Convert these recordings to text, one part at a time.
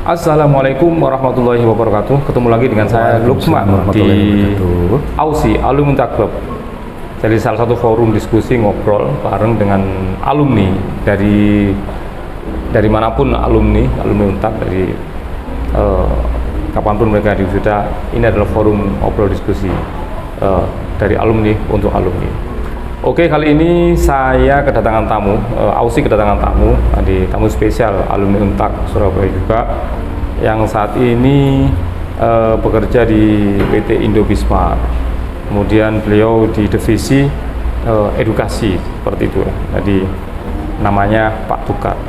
Assalamualaikum warahmatullahi wabarakatuh. Ketemu lagi dengan saya Lukman di AUSI, Alumni Untak Club. Jadi salah satu forum diskusi ngobrol bareng dengan alumni dari manapun alumni Untak, dari kapanpun mereka diwisuda. Ini adalah forum ngobrol diskusi dari alumni untuk alumni. Oke, kali ini saya kedatangan tamu, AUSI kedatangan tamu spesial alumni Untak Surabaya juga, yang saat ini bekerja di PT Indobismart. Kemudian beliau di divisi edukasi seperti itu. Jadi namanya Pak Tukar.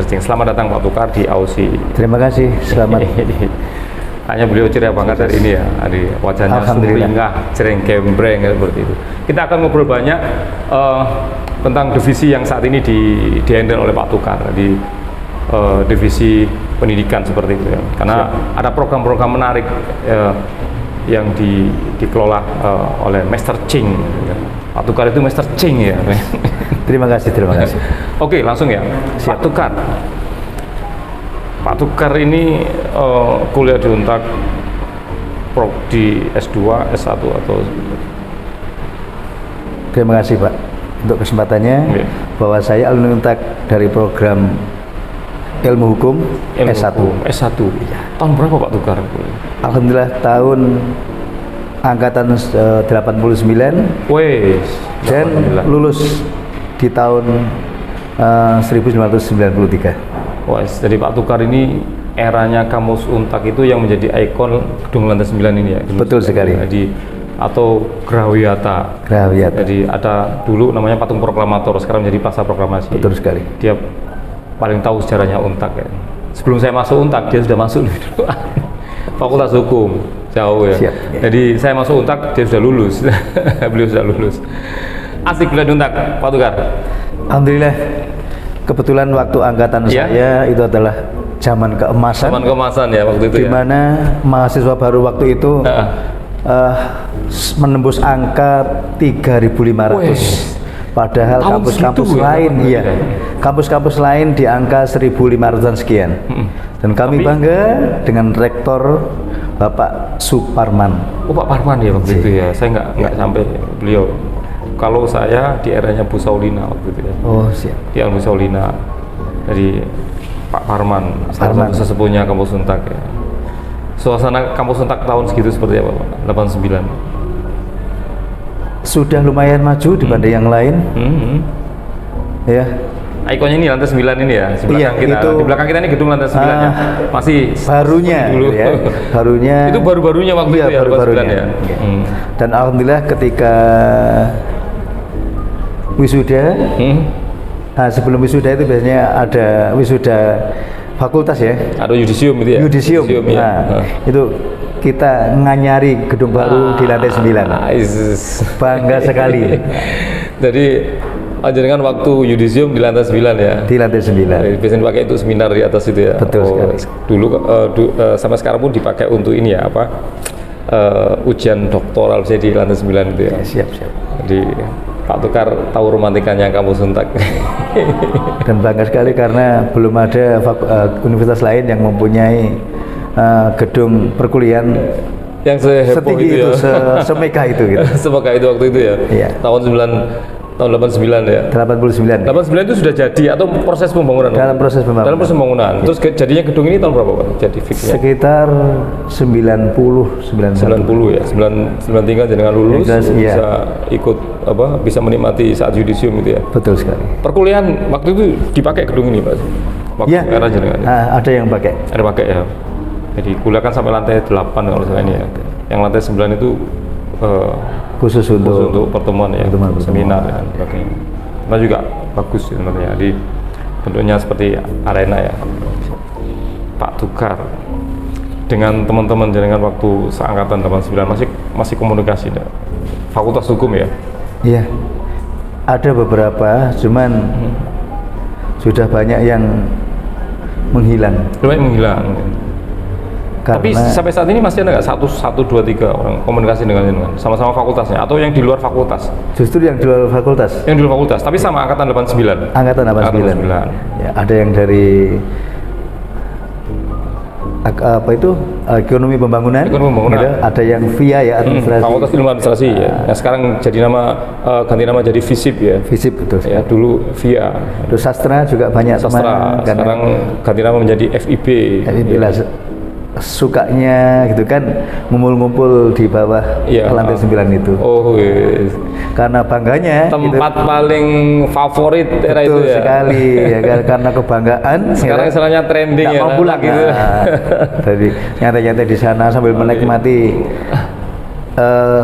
Selamat datang Pak Tukar di AUSI. Terima kasih, selamat. Hanya beliau ceria banget hari ini ya, di wajahnya sumringah, cereng-gembreng seperti itu. Kita akan ngobrol banyak tentang divisi yang saat ini di-handle oleh Pak Tukar, di divisi pendidikan seperti itu ya. Karena ada program-program menarik yang dikelola oleh Master Ching. Ya. Pak Tukar itu Master Ching ya. Terima kasih. Oke, langsung ya. Pak Tukar. Pak Tukar ini kuliah di Untak, di S2, S1 atau... Terima kasih Pak untuk kesempatannya. Bahwa saya alumni Untak dari program Ilmu Hukum S1. S1. Tahun berapa Pak Tukar? Alhamdulillah tahun angkatan 89. Wes. Dan lulus di tahun 1993. Wah, jadi Pak Tukar ini eranya kampus Untak itu yang menjadi ikon gedung lantai 9 ini ya. Betul sekali. Jadi atau Grawiyata. Jadi ada dulu namanya patung proklamator, sekarang menjadi plaza proklamasi. Betul sekali. Dia paling tahu sejarahnya Untak ya. Sebelum saya masuk Untak, dia sudah masuk dulu. Fakultas Hukum jauh ya. Siap, ya. Jadi saya masuk Untak, dia sudah lulus. Beliau sudah lulus. Asik kuliah di Untak, Pak Tukar. Alhamdulillah. Kebetulan waktu angkatan saya itu adalah zaman keemasan. Zaman keemasan ya waktu itu. Di mana mahasiswa baru waktu itu menembus angka 3.500. Padahal kampus-kampus lain kampus-kampus lain di angka 1.500-an sekian. Dan kami bangga dengan rektor Bapak Suparman. Oh, Pak Parman ya waktu itu ya. Saya nggak sampai beliau. Kalau saya di eranya Bu Saulina waktu itu ya. Oh, siap. Di Bu Saulina. Jadi Pak Parman, salah satu sesepuhnya kampus Untak ya. Suasana kampus Untak tahun segitu seperti apa Pak? 89. Sudah lumayan maju dibanding yang lain. Ya. Ikonnya ini lantai 9 ini ya. Di belakang kita ini gedung lantai 9 ya. Masih barunya dulu ya. Barunya. Itu baru-barunya waktu itu ya, baru-barunya ya. Dan alhamdulillah ketika wisuda, nah sebelum wisuda itu biasanya ada wisuda fakultas ya. Ada yudisium itu ya. Yudisium. Nah, itu kita nganyari gedung baru di lantai 9. Bangga sekali. Jadi dengan waktu yudisium di lantai 9 ya. Di lantai 9. Biasanya dipakai untuk seminar di atas itu ya. Betul sekali. Dulu sampai sekarang pun dipakai untuk ini ya, ujian doktoral saya di lantai 9 itu ya. Siap. Jadi Pak Tukar tahu romantikanya kampus Untak. Dan bangga sekali karena belum ada universitas lain yang mempunyai gedung perkuliahan yang seheboh setinggi itu ya. semegah itu gitu. Semegah itu waktu itu ya. Iya. Tahun 89 ya. 89. 89 itu sudah jadi atau proses pembangunan? Dalam proses pembangunan. Terus jadinya gedung ini tahun berapa Pak? Jadi fixnya? Sekitar 90 ya. 93 dengan lulus bisa ikut bisa menikmati saat yudisium itu ya. Betul sekali. Perkuliahan waktu itu dipakai gedung ini Pak. Waktu era jenengan. Ada yang pakai. Ada pakai ya. Jadi kuliah kan sampai lantai 8 kalau salah ini ya. Yang lantai 9 itu khusus untuk pertemuan ya, seminar dan sebagainya. Nah juga bagus sebenarnya, di bentuknya seperti arena ya. Pak Tukar dengan teman-teman dengan waktu seangkatan 89 masih komunikasi dah. Fakultas Hukum ya? Iya. Ada beberapa, cuman sudah banyak yang menghilang. Tapi sampai saat ini masih ada nggak 1, 2, 3 orang komunikasi dengan sama-sama fakultasnya atau yang di luar fakultas? Justru yang di luar fakultas. Yang di luar fakultas, tapi sama angkatan 89. Angkatan 89. Ya, ada yang dari apa itu ekonomi pembangunan, gitu. Ada yang via ya administrasi. Fakultas Ilmu Administrasi ya. Yang sekarang jadi ganti nama jadi FISIP ya. FISIP betul. Ya dulu via. Terus sastra juga banyak sastra. Sekarang ganti nama menjadi FIB. FIB lah. Sukanya gitu kan ngumpul-ngumpul di bawah lantai 9 itu. Oh yes. Karena bangganya tempat gitu. Paling favorit era betul itu ya. Sekali ya karena kebanggaan. Sekarang istilahnya trending ya. Mau pulang gitu. Jadi nyantai-nyantai di sana sambil menikmati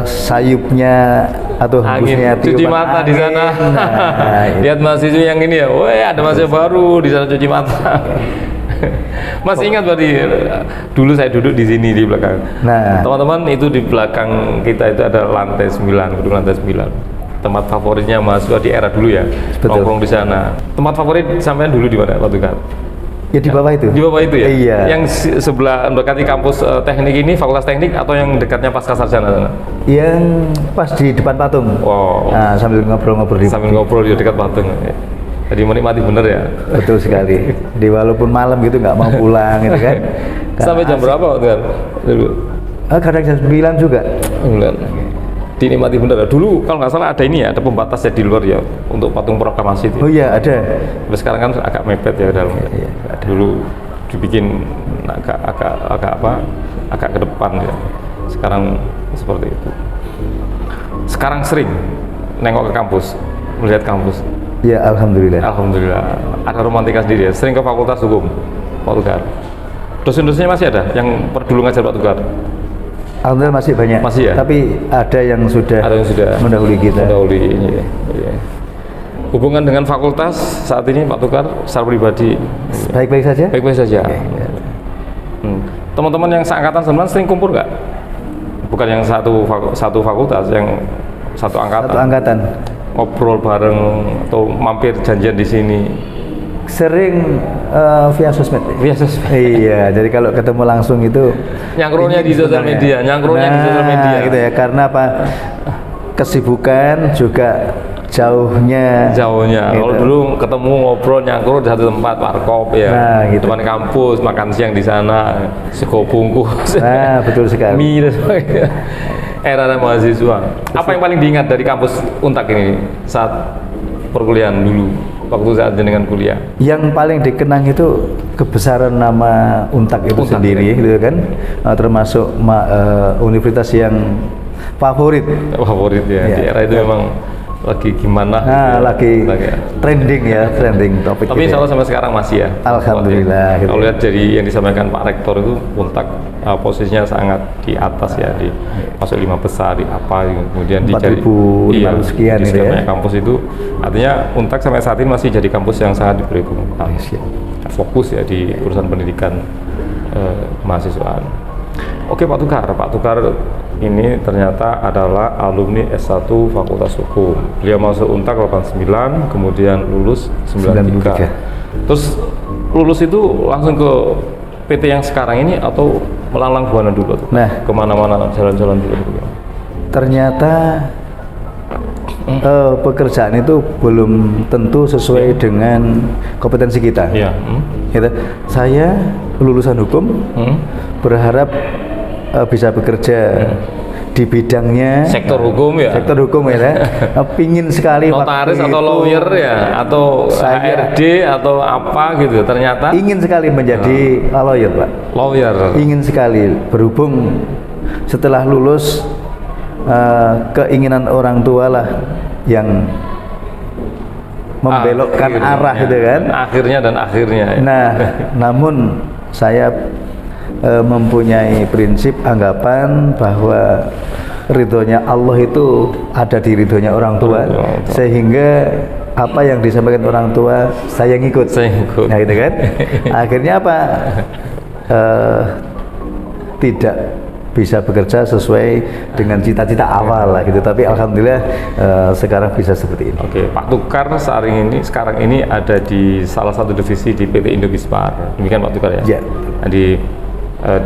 sayupnya atau hembusnya cuci mata di sana. Lihat mahasiswa yang ini ya. Woi, ada mahasiswa baru di sana cuci mata. Masih ingat berarti dulu saya duduk di sini di belakang. Nah, teman-teman itu di belakang kita itu ada lantai 9, gedung lantai 9. Tempat favoritnya mahasiswa di era dulu ya. Nongkrong di sana. Tempat favorit sampean dulu di mana waktu kan? Ya di bawah itu. Di bawah itu ya. Iya. Yang sebelah mendekati kampus teknik ini, Fakultas Teknik atau yang dekatnya Pascasarjana sana? Yang pas di depan patung. Wow. Nah, sambil ngobrol-ngobrol di dekat patung. Jadi menikmati bener ya. Betul sekali. Di walaupun malam gitu nggak mau pulang gitu kan. Sampai jam berapa waktu kan? Dulu. Kadang jam 9 juga. 9. Dinikmati bener ya. Dulu kalau nggak salah ada ini ya, ada pembatasnya di luar ya untuk patung proklamasi itu. Oh iya ada. Tapi sekarang kan agak mepet ya dalam. Iya, dulu dibikin agak ke depan ya. Sekarang seperti itu. Sekarang sering nengok ke kampus, melihat kampus. Ya alhamdulillah. Alhamdulillah. Ada romantika sendiri ya. Sering ke Fakultas Hukum Pak Tukar. Dosen-dosennya masih ada yang dulu ngajar Pak Tukar? Alhamdulillah masih banyak. Masih ya. Tapi ada yang sudah mendahului kita. Iya. Hubungan dengan fakultas saat ini Pak Tukar secara pribadi baik-baik saja. Baik-baik saja. Okay. Teman-teman yang seangkatan sebenarnya sering kumpul nggak? Bukan yang satu fakultas, yang satu angkatan. Satu angkatan. Ngobrol bareng atau mampir janjian di sini. Sering via sosmed. Via sosmed. Iya, jadi kalau ketemu langsung itu nyangkrongnya di sosial media, di sosial media. Gitu ya, karena apa? Kesibukan juga jauhnya. Gitu. Kalau dulu ketemu ngobrol nyangkrong di satu tempat, warkop ya. Nah, gitu. Depan kampus, makan siang di sana, sego bungkus. Nah, betul sekali. Mie dan sebagainya. Era mahasiswa. Apa yang paling diingat dari kampus Untak ini saat perkuliahan dulu, waktu saat jenengan kuliah? Yang paling dikenang itu kebesaran nama Untak itu sendiri, ya? Gitu kan, termasuk universitas yang favorit ya. Di era itu memang lagi gimana? Lagi trending topik. Tapi insya Allah sampai sekarang masih ya. Alhamdulillah. Kalau lihat dari yang disampaikan Pak Rektor itu Untak posisinya sangat di atas ya, masuk 5 besar di apa, kemudian di 4.500 sekian di banyak kampus itu, artinya Untak sampai saat ini masih jadi kampus yang sangat diperhitungkan. Fokus ya di urusan pendidikan mahasiswaan. Oke Pak Tukar ini ternyata adalah alumni S1 Fakultas Hukum. Beliau masuk Untak 89, kemudian lulus 93. Terus lulus itu langsung ke PT yang sekarang ini atau melalang buana dulu tuh? Nah, kemana-mana jalan-jalan dulu? Ternyata pekerjaan itu belum tentu sesuai dengan kompetensi kita. Iya. Saya lulusan hukum, berharap bisa bekerja di bidangnya sektor hukum ya. Pingin sekali notaris atau lawyer ya, atau HRD atau apa gitu. Ternyata ingin sekali menjadi lawyer, Pak. Ingin sekali, berhubung setelah lulus keinginan orang tua lah yang membelokkan arah gitu kan. Akhirnya. Nah, namun saya mempunyai prinsip anggapan bahwa ridhonya Allah itu ada di ridhonya orang tua, sehingga apa yang disampaikan orang tua saya ngikut. Nah gitu kan. Akhirnya apa? Tidak bisa bekerja sesuai dengan cita-cita awal lah gitu, tapi alhamdulillah sekarang bisa seperti ini. Oke, Pak Tukar sekarang ini ada di salah satu divisi di PT Indobispar. Demikian Pak Tukar ya? Jadi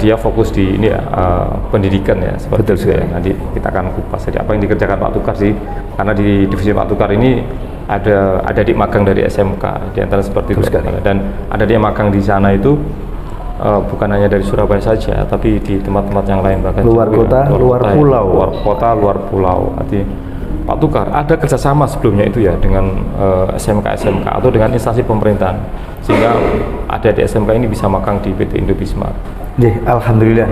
dia fokus di ini ya, pendidikan ya, seperti itu ya. Nanti kita akan kupas jadi apa yang dikerjakan Pak Tukar sih, karena di divisi Pak Tukar ini ada di magang dari SMK di antara seperti itu, dan ada dia magang di sana itu bukan hanya dari Surabaya saja, tapi di tempat-tempat yang lain, bahkan luar kota, luar pulau. Luar kota, luar pulau. Artinya Pak Tukar, ada kerjasama sebelumnya itu ya dengan SMK atau dengan instansi pemerintahan, sehingga adik-adik SMK ini bisa magang di PT Indobismart. Alhamdulillah.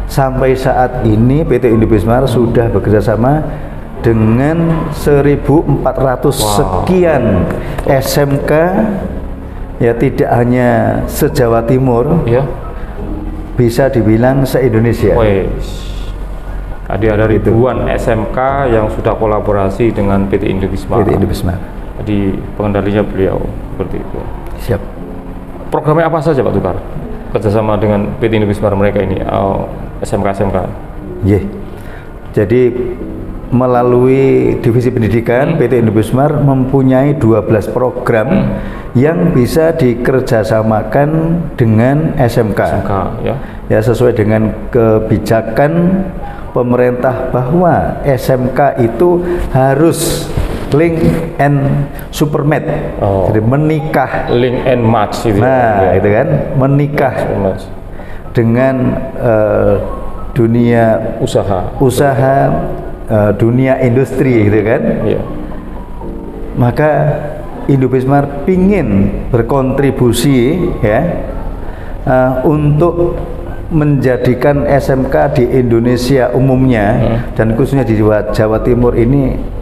Sampai saat ini PT Indobismart sudah bekerjasama dengan 1.400 sekian SMK, ya tidak hanya se-Jawa Timur, ya, bisa dibilang se-Indonesia. Ada ribuan SMK yang sudah kolaborasi dengan PT Indobismart. Jadi pengendalinya beliau seperti itu. Siap. Programnya apa saja Pak Tukar? Kerjasama dengan PT Indobismart mereka ini, SMK. Yeah. Jadi melalui divisi pendidikan PT Indobismart mempunyai 12 program yang bisa dikerjasamakan dengan SMK ya sesuai dengan kebijakan pemerintah bahwa SMK itu harus link and supermarket, jadi menikah, link and match gitu. Nah, itu kan menikah dengan dunia usaha, dunia industri gitu kan. Maka Indobismart pingin berkontribusi ya untuk menjadikan SMK di Indonesia umumnya dan khususnya di Jawa Timur ini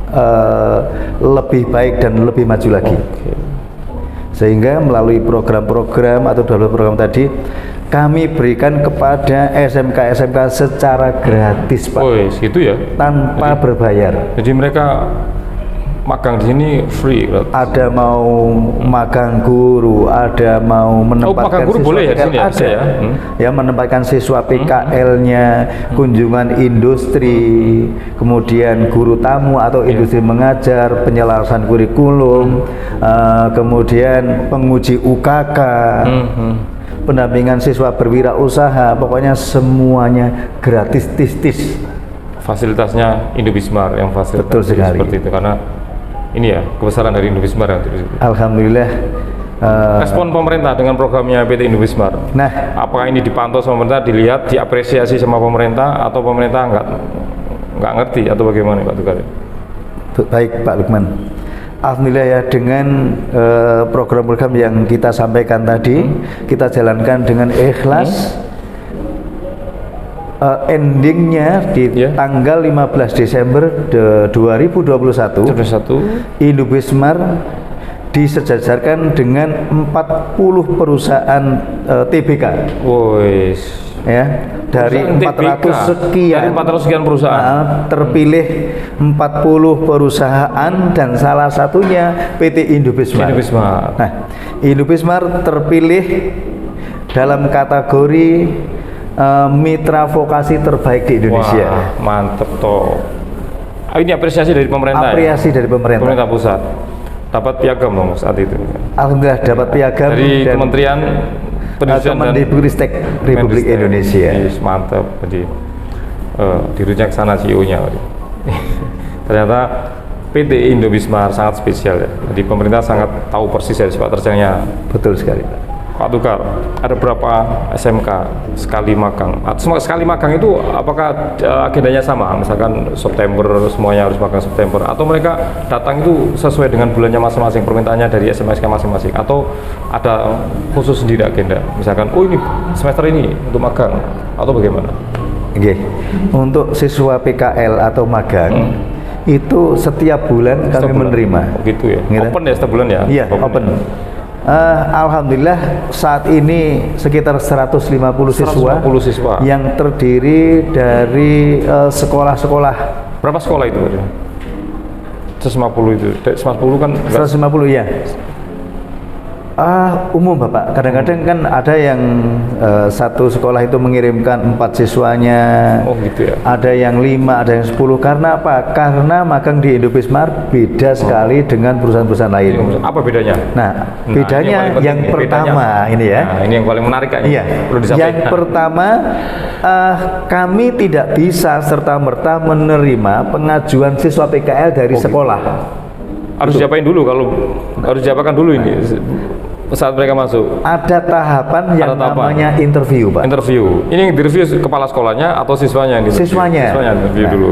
lebih baik dan lebih maju lagi. Sehingga melalui program-program atau program tadi kami berikan kepada SMK-SMK secara gratis, Pak. Gitu ya? Tanpa berbayar. Jadi mereka magang di sini free. Ada mau magang guru, ada mau menempatkan magang guru siswa boleh ya, PKL, sini ada ya? Ya menempatkan siswa PKL-nya, kunjungan industri, kemudian guru tamu atau industri mengajar, penyelarasan kurikulum, kemudian penguji UKK, pendampingan siswa berwirausaha, pokoknya semuanya gratis tis. Fasilitasnya Indobismart yang fasilitas. Betul sekali. Seperti itu, karena ini ya kebesaran dari Indobismart yang Alhamdulillah. Respon pemerintah dengan programnya PT Indobismart. Nah, apakah ini dipantau sama pemerintah, dilihat, diapresiasi sama pemerintah, atau pemerintah nggak ngerti atau bagaimana Pak Tukar? Baik Pak Lukman. Alhamdulillah ya, dengan program-program yang kita sampaikan tadi kita jalankan dengan ikhlas. Endingnya di tanggal 15 Desember 2021 Indobismart disejajarkan dengan 40 perusahaan TBK. Ya, dari 400 sekian perusahaan terpilih 40 perusahaan dan salah satunya PT Indobismart. Nah, Indobismart terpilih dalam kategori mitra vokasi terbaik di Indonesia. Wah, mantep toh. Ini apresiasi dari pemerintah. Dari pemerintah pusat. Dapat piagam dong saat itu. Alhamdulillah dapat piagam dari Kementerian Pendidikan dan Kemendikbudristek Republik Indonesia. Mantap. Jadi dirujak sana CEO-nya. Ternyata PT Indobismart sangat spesial ya. Jadi pemerintah sangat tahu persis ya sepak terjangnya. Betul sekali, Pak. Pak Tukar, ada berapa SMK sekali magang? Sekali magang itu apakah agendanya sama? Misalkan September semuanya harus magang September, atau mereka datang itu sesuai dengan bulannya masing-masing, permintaannya dari SMK masing-masing, atau ada khusus sendiri agenda? Misalkan, ini semester ini untuk magang, atau bagaimana? Untuk siswa PKL atau magang itu setiap bulan kami menerima. Gitu ya? Open ya setiap bulan ya? Iya, open. Alhamdulillah saat ini sekitar 150 siswa yang terdiri dari sekolah-sekolah. Berapa sekolah itu? 150 itu. 150 kan? 150 ya. Umum Bapak, kadang-kadang kan ada yang satu sekolah itu mengirimkan 4 siswanya, gitu ya. Ada yang 5, ada yang 10. Karena apa? Karena magang di Indobismart beda sekali dengan perusahaan-perusahaan lain. Apa bedanya? Nah bedanya yang pertama ini ya. Nah, ini yang paling menarik kan? Iya. Yang pertama, kami tidak bisa serta-merta menerima pengajuan siswa PKL dari sekolah. Harus diapain dulu kalau harus diapakan dulu ini? saat mereka masuk. Ada tahapan yang Ada tahapan. namanya interview, Pak. Interview. Ini interview kepala sekolahnya atau siswanya yang di-interview? Siswanya. Siswanya interview Nah, dulu.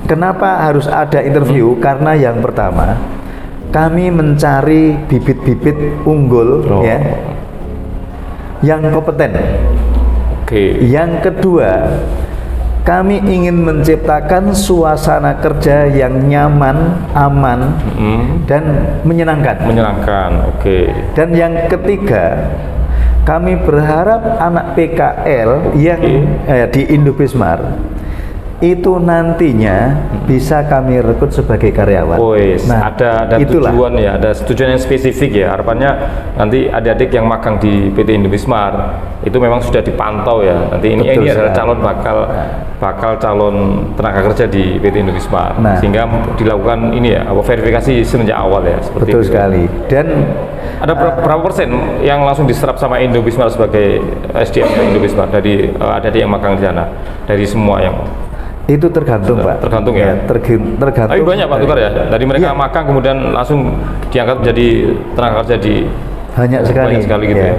Kenapa harus ada interview? Karena yang pertama, kami mencari bibit-bibit unggul, ya, yang kompeten. Oke. Yang kedua, kami ingin menciptakan suasana kerja yang nyaman, aman, dan menyenangkan. Menyenangkan. Oke. Dan yang ketiga, kami berharap anak PKL yang di Indobismar itu nantinya bisa kami rekrut sebagai karyawan. Ada tujuan ya, ada tujuan yang spesifik ya. Harapannya nanti adik-adik yang magang di PT Indobismar itu memang sudah dipantau ya. Nanti ini adalah calon bakal calon tenaga kerja di PT Indobismar. Sehingga dilakukan ini ya, verifikasi semenjak awal ya. Betul sekali. Dan ada berapa persen yang langsung diserap sama Indobismar sebagai SDM Indobismar dari adik-adik yang magang di sana, dari semua yang itu tergantung, Pak. Tergantung ya. Tergantung. Tapi banyak Pak tukar ya. Dari mereka magang kemudian langsung diangkat menjadi tenaga kerja di banyak sekali gitu ya.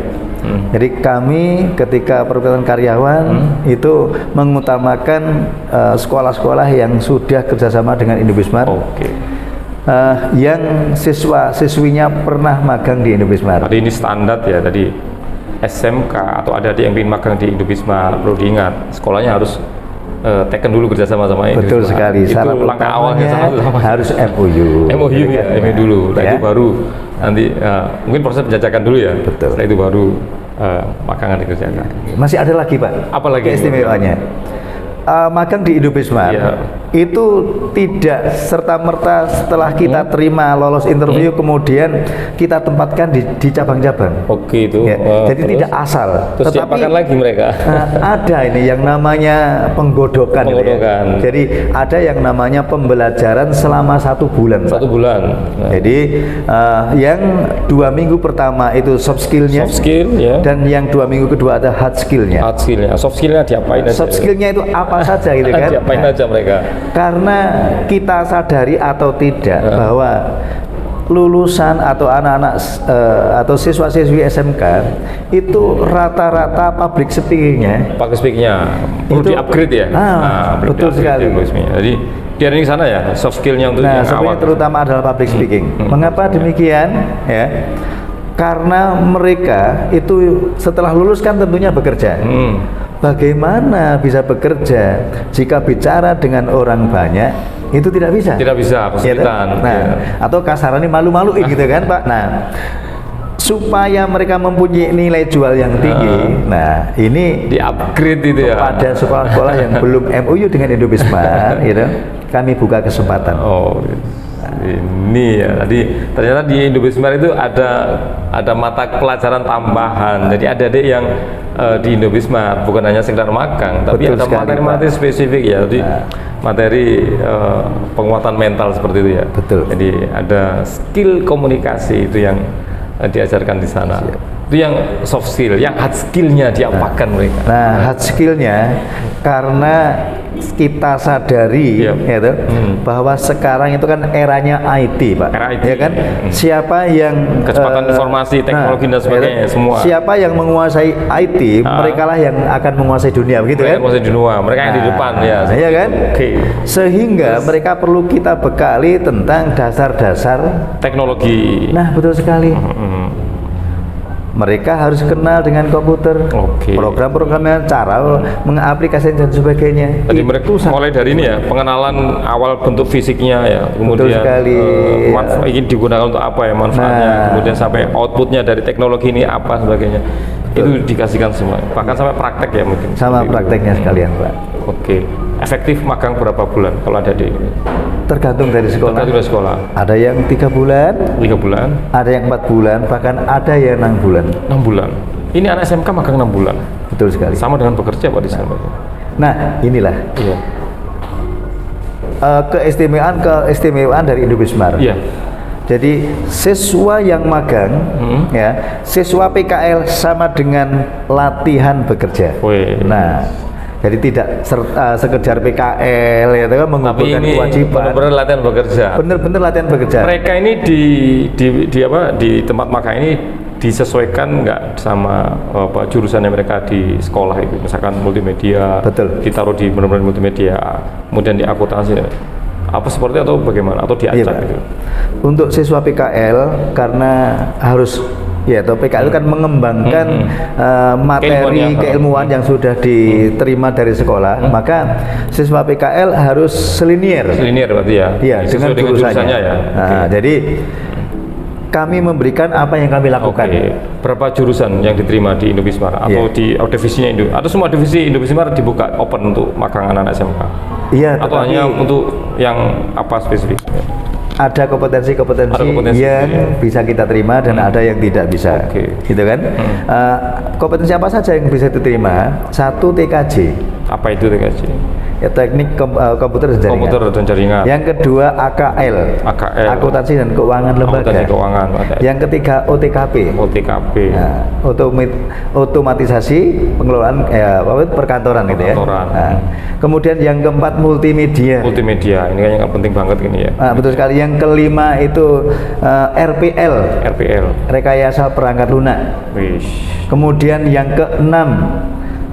Jadi kami ketika perekrutan karyawan itu mengutamakan sekolah-sekolah yang sudah kerjasama dengan Indobismar. Oke. Yang siswa-siswinya pernah magang di Indobismar. Tadi ini standar ya, tadi SMK atau ada yang ingin magang di Indobismar perlu diingat sekolahnya harus teken dulu kerjasama sama ini. Betul sekali. Itu langkah awalnya harus MOU. MOU ya, MOU dulu. Nah, itu baru nanti mungkin proses penjajakan dulu ya. Betul. Setelah itu baru magangan dikerjakan. Masih ada lagi, Pak. Apa lagi keistimewaannya? Magang di Indobismar itu tidak serta-merta setelah kita terima lolos interview kemudian kita tempatkan di cabang-cabang. Oke, itu. Ya, jadi tidak asal. Terus tetapi diapakan lagi mereka? Ada ini yang namanya penggodokan. Penggodokan. Ya. Jadi ada yang namanya pembelajaran selama 1 bulan. 1 bulan. Nah. Jadi yang 2 minggu pertama itu soft skillnya. Soft skill ya. Dan yang 2 minggu kedua ada hard skillnya. Hard skillnya. Soft skillnya diapain aja? Soft skillnya itu apa saja gitu kan? Diapain aja mereka? Karena kita sadari atau tidak bahwa lulusan atau anak-anak atau siswa-siswi SMK itu rata-rata public speakingnya. Public speakingnya perlu di-upgrade ya? Betul sekali. Jadi biar ini sana ya, soft skillnya untuk yang awal. Terutama adalah public speaking. Mengapa demikian? Ya, karena mereka itu setelah lulus kan tentunya bekerja. Bagaimana bisa bekerja jika bicara dengan orang banyak itu tidak bisa? Tidak bisa, kesulitan. Atau kasarannya malu-maluin gitu kan, Pak. Nah, supaya mereka mempunyai nilai jual yang tinggi, nah ini di-upgrade itu ya. Pada sekolah-sekolah yang belum MOU dengan Indobismar, gitu, kami buka kesempatan. Ini ya, tadi ternyata di Indobismar itu ada mata pelajaran tambahan. Jadi ada adik yang di Indobismar bukan hanya sekedar magang, tapi ada materi-materi spesifik ya. Jadi materi penguatan mental seperti itu ya. Betul. Jadi ada skill komunikasi itu yang diajarkan di sana. Itu yang soft skill, yang hard skillnya diapakan mereka. Nah, hard skillnya karena kita sadari bahwa sekarang itu kan eranya IT, Pak. Era IT, ya kan? Siapa yang kecepatan informasi, teknologi dan sebagainya semua. Siapa yang menguasai IT, mereka lah yang akan menguasai dunia, begitu kan? Menguasai dunia, mereka yang di depan ya. Iya kan? Sehingga mereka perlu kita bekali tentang dasar-dasar teknologi. Nah, betul sekali. Mereka harus kenal dengan komputer, program-programnya, cara mengaplikasikan dan sebagainya. Jadi mereka mulai dari ini ya, pengenalan awal bentuk fisiknya ya, kemudian ingin digunakan untuk apa ya manfaatnya, kemudian sampai outputnya dari teknologi ini apa sebagainya. Itu dikasihkan semua, bahkan sampai praktek ya mungkin. Sama prakteknya sekalian, Pak. Efektif magang berapa bulan kalau ada di? Tergantung dari sekolah. Tergantung dari sekolah. Ada yang 3 bulan. 3 bulan. Ada yang 4 bulan, bahkan ada yang 6 bulan. 6 bulan. Ini anak SMK magang 6 bulan. Betul sekali. Sama dengan bekerja Pak di sana. Nah, inilah. Keistimewaan dari Indobismar. Iya. Jadi siswa yang magang, ya, siswa PKL sama dengan latihan bekerja. Nah, jadi tidak sekedar PKL ya, kan mengumpulkan kewajiban. Benar-benar latihan bekerja. Benar-benar latihan bekerja. Mereka ini di tempat magang ini disesuaikan nggak sama apa jurusannya mereka di sekolah itu, misalkan multimedia, Betul. ditaruh di benar-benar multimedia, kemudian di akuntansi, apa seperti atau bagaimana atau Iya, diacak Pak. gitu? Untuk siswa PKL karena harus ya atau PKL kan mengembangkan materi keilmuan yang sudah diterima dari sekolah, maka siswa PKL harus selinier. Selinier berarti ya? Iya, dengan Sesuai jurusannya ya. Nah, jadi kami memberikan apa yang kami lakukan. Oke. Berapa jurusan yang diterima di Indobismar atau Iya. di divisinya Indo? Atau semua divisi Indobismar dibuka open untuk magang anak SMK? Iya, Atau tetapi hanya untuk yang apa spesifik? ada kompetensi-kompetensi yang bisa kita terima dan ada yang tidak bisa. Oke. Gitu kan? Kompetensi apa saja yang bisa diterima? Satu, TKJ. Apa itu TKJ? Ya, teknik komputer dan jaringan. Komputer dan jaringan. Yang kedua AKL, akuntansi dan keuangan lembaga. Akuntansi keuangan. Yang ketiga OTKP, OTKP. nah, otomatisasi pengelolaan perkantoran gitu ya. Perkantoran. Nah, kemudian yang keempat multimedia. Multimedia, ini kayaknya penting banget ini ya. Nah, betul sekali. Yang kelima itu RPL, rekayasa perangkat lunak. Wish. Kemudian yang keenam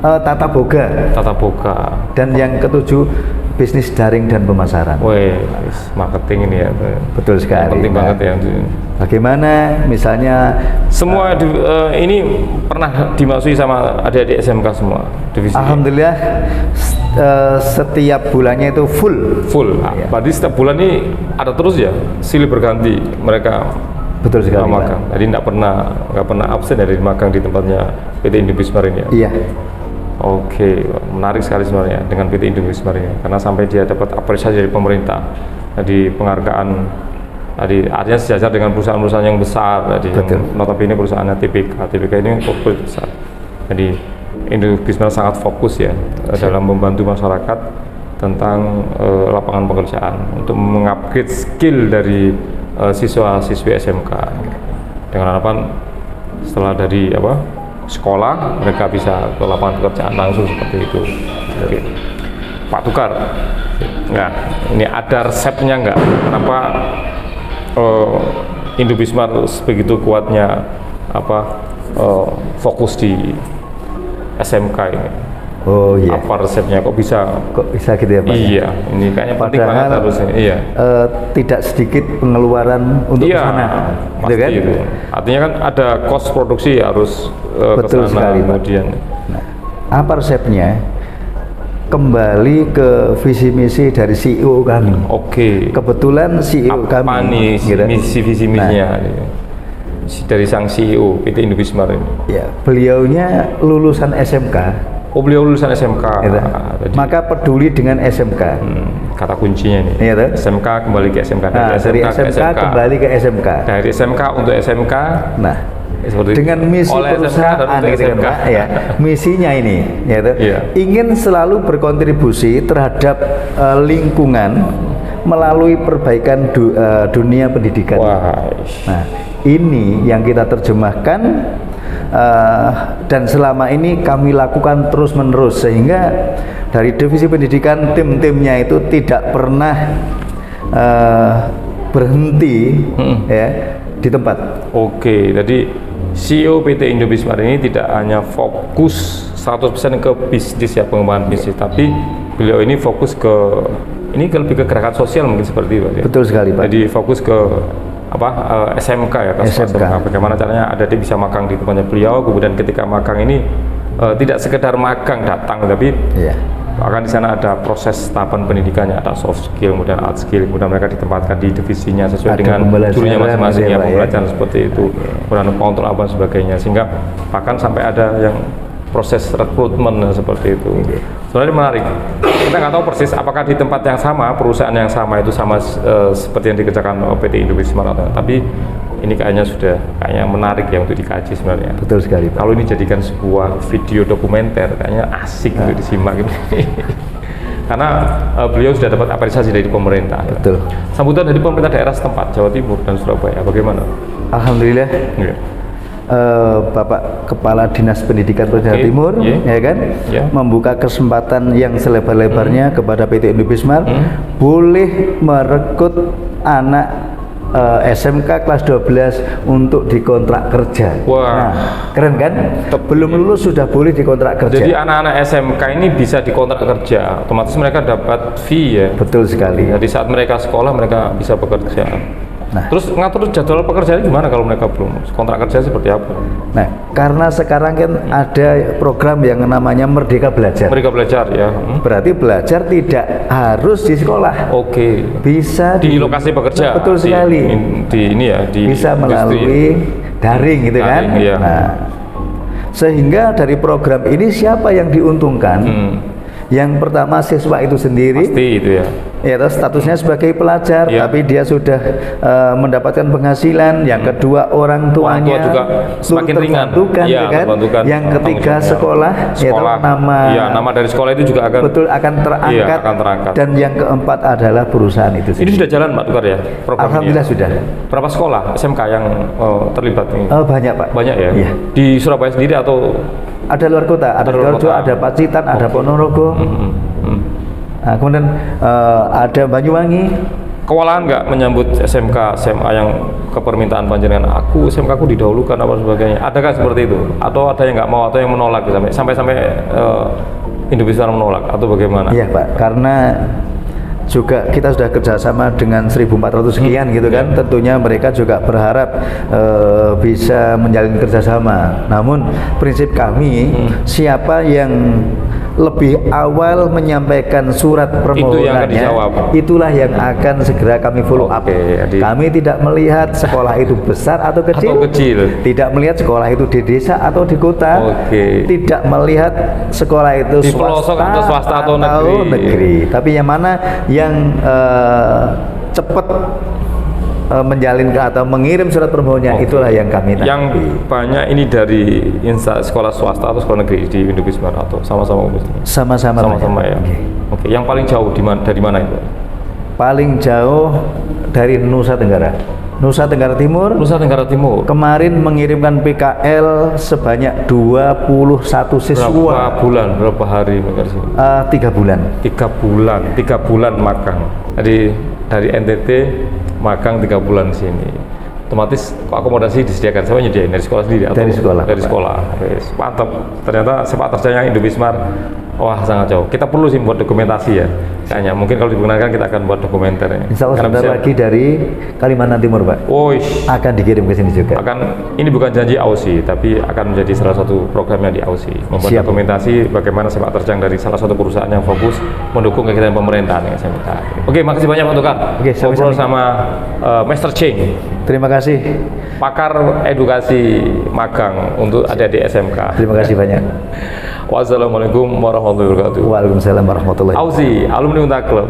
tata boga. Tata boga. Dan yang ketujuh bisnis daring dan pemasaran. Wih, marketing ini ya. Betul sekali. Penting banget ya. Bagaimana misalnya semua ini pernah dimasuki sama adik-adik SMK semua divisi? Alhamdulillah setiap bulannya itu full. Ya. Berarti setiap bulan ini ada terus ya, silih berganti mereka. Betul sekali, magang. Jadi nggak pernah absen dari magang di tempatnya PT Indobismar ini ya. Iya. Oke, menarik sekali sebenarnya dengan PT Indobismar ini, karena sampai dia dapat apresiasi dari pemerintah, jadi penghargaan, tadi artinya sejajar dengan perusahaan-perusahaan yang besar, tadi yang notabene perusahaannya TPK ini corporate besar. Jadi Indobismar sangat fokus ya dalam membantu masyarakat tentang lapangan pekerjaan untuk mengupgrade skill dari siswa-siswi SMK dengan harapan setelah dari sekolah mereka bisa ke lapangan pekerjaan langsung seperti itu. Oke. Pak Tukar, nah ini ada resepnya nggak? Kenapa Indobismar begitu kuatnya fokus di SMK ini? Oh iya. Apa resepnya? Kok bisa gitu ya Pak? Iya, ini kayaknya penting banget harusnya. Iya. Tidak sedikit pengeluaran untuk kesana, gitu kan? Itu. Artinya kan ada cost produksi harus betul kesana, sekali, kemudian. Nah, apa resepnya? Kembali ke visi misi dari CEO kami. Oke. Kebetulan CEO apa kami. Nih visi misinya dari sang CEO PT Indobismar ini? Ya, beliaunya lulusan SMK. Oh, beliau lulusan SMK. Gitu. Maka peduli dengan SMK. Kata kuncinya ini. Gitu. SMK kembali ke SMK. Dari SMK kembali ke SMK. Dari SMK untuk SMK. Nah, dengan misi perusahaan gitu kan Pak ya. Misinya ini yaitu ingin selalu berkontribusi terhadap lingkungan melalui perbaikan dunia pendidikan. Nah, ini yang kita terjemahkan dan selama ini kami lakukan terus-menerus, sehingga dari divisi pendidikan tim-timnya itu tidak pernah berhenti ya di tempat. Oke, jadi CEO PT Indobismar ini tidak hanya fokus 100% ke bisnis ya, pengembangan bisnis, tapi beliau ini fokus ke lebih ke gerakan sosial mungkin seperti itu ya. Betul sekali Pak. Jadi fokus ke SMK ya, SMK. Bagaimana caranya adik bisa magang di tempatnya beliau, kemudian ketika magang ini tidak sekedar magang datang, tapi akan di sana ada proses tahapan pendidikannya, ada soft skill, kemudian art skill, kemudian mereka ditempatkan di divisinya sesuai dengan jurunya masing-masing ya, pembelajaran seperti itu, kemudian kontrol apa sebagainya, sehingga bahkan sampai ada yang proses rekrutmen seperti itu. Sebenarnya menarik. Kita nggak tahu persis apakah di tempat yang sama, perusahaan yang sama itu sama seperti yang dikerjakan PT Indobismar, tapi ini kayaknya menarik ya untuk dikaji sebenarnya. Betul sekali Pak. Kalau ini jadikan sebuah video dokumenter, kayaknya asik untuk disimak gitu. Karena beliau sudah dapat apresiasi dari pemerintah. Betul. Sambutan dari pemerintah daerah setempat, Jawa Timur dan Surabaya, bagaimana? Alhamdulillah. Bapak Kepala Dinas Pendidikan Jawa Timur, ya kan, membuka kesempatan yang selebar-lebarnya kepada PT Indobismar boleh merekrut anak SMK kelas 12 untuk dikontrak kerja. Wah. Nah, keren kan? Belum lulus sudah boleh dikontrak kerja. Jadi anak-anak SMK ini bisa dikontrak kerja, otomatis mereka dapat fee ya. Betul sekali. Jadi saat mereka sekolah mereka bisa bekerja. Nah, terus ngatur jadwal pekerjaan gimana kalau mereka belum kontrak kerja seperti apa? Nah, karena sekarang kan ada program yang namanya Merdeka Belajar. Mereka belajar ya. Berarti belajar tidak harus di sekolah. Oke. Bisa di lokasi bekerja. Betul sekali. Di ini ya, di bisa melalui daring gitu kan. Iya. Nah, sehingga dari program ini siapa yang diuntungkan? Yang pertama siswa itu sendiri. Pasti itu ya. Ya, statusnya sebagai pelajar, ya. tapi dia sudah mendapatkan penghasilan. Yang kedua orang tuanya juga semakin ringan. Ya, kan? Yang ketiga sekolah, nama dari sekolah itu juga akan akan terangkat. Iya, akan terangkat. Dan yang keempat adalah perusahaan itu sendiri. Ini sudah jalan Pak Tukar ya? Alhamdulillah sudah. Berapa sekolah SMK yang terlibat ini? Banyak Pak. Banyak ya? Iya. Di Surabaya sendiri atau? Ada luar kota, ada Sidoarjo, ada Pacitan, ada Ponorogo. Nah, kemudian ada Banyuwangi. Kewalahan nggak menyambut SMK SMA yang kepermintaan panjenengan? Aku SMK aku didahulukan apa sebagainya. Adakah seperti itu? Atau ada yang nggak mau atau yang menolak sampai Indonesia menolak atau bagaimana? Iya Pak, karena juga kita sudah kerjasama dengan 1.400 sekian gitu kan. Tentunya mereka juga berharap bisa menjalin kerjasama. Namun prinsip kami siapa yang lebih awal menyampaikan surat permohonannya, itulah yang akan segera kami follow up. Kami tidak melihat sekolah itu besar atau kecil, tidak melihat sekolah itu di desa atau di kota, tidak melihat sekolah itu di swasta atau negeri. Tapi yang mana yang cepat menjalin atau mengirim surat permohonannya, itulah yang kami tanggapi. Yang banyak ini dari sekolah swasta atau sekolah negeri di Indonesia atau sama-sama? Sama-sama ya. Oke. Yang paling jauh dari mana itu? Paling jauh dari Nusa Tenggara. Nusa Tenggara Timur. Nusa Tenggara Timur. Kemarin mengirimkan PKL sebanyak 21 siswa. Berapa bulan? Berapa hari? 3 bulan. 3 bulan magang. Jadi dari NTT magang 3 bulan di sini. Otomatis akomodasi disediakan, saya menyediain dari sekolah sendiri atau dari sekolah. Mantap. Ternyata sepak terjangnya Indovismart, wah sangat jauh. Kita perlu sih buat dokumentasi ya. Kayaknya mungkin kalau dibenarkan kita akan buat dokumenternya. Insya Allah sebentar lagi dari Kalimantan Timur Pak. Akan dikirim ke sini juga. Ini bukan janji AUSI, tapi akan menjadi salah satu programnya di AUSI. Membuat dokumentasi bagaimana sepak terjang dari salah satu perusahaan yang fokus mendukung kegiatan pemerintahan yang SMK. Oke, makasih banyak Pak Tukar. Ngobrol sama Master Cheng. Terima kasih. Pakar edukasi magang untuk adik-adik SMK. Terima kasih banyak. Wassalamualaikum warahmatullahi wabarakatuh. Waalaikumsalam warahmatullahi wabarakatuh. AUSI, alumni Untak Club.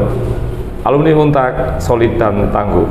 Alumni Untak solid dan tangguh.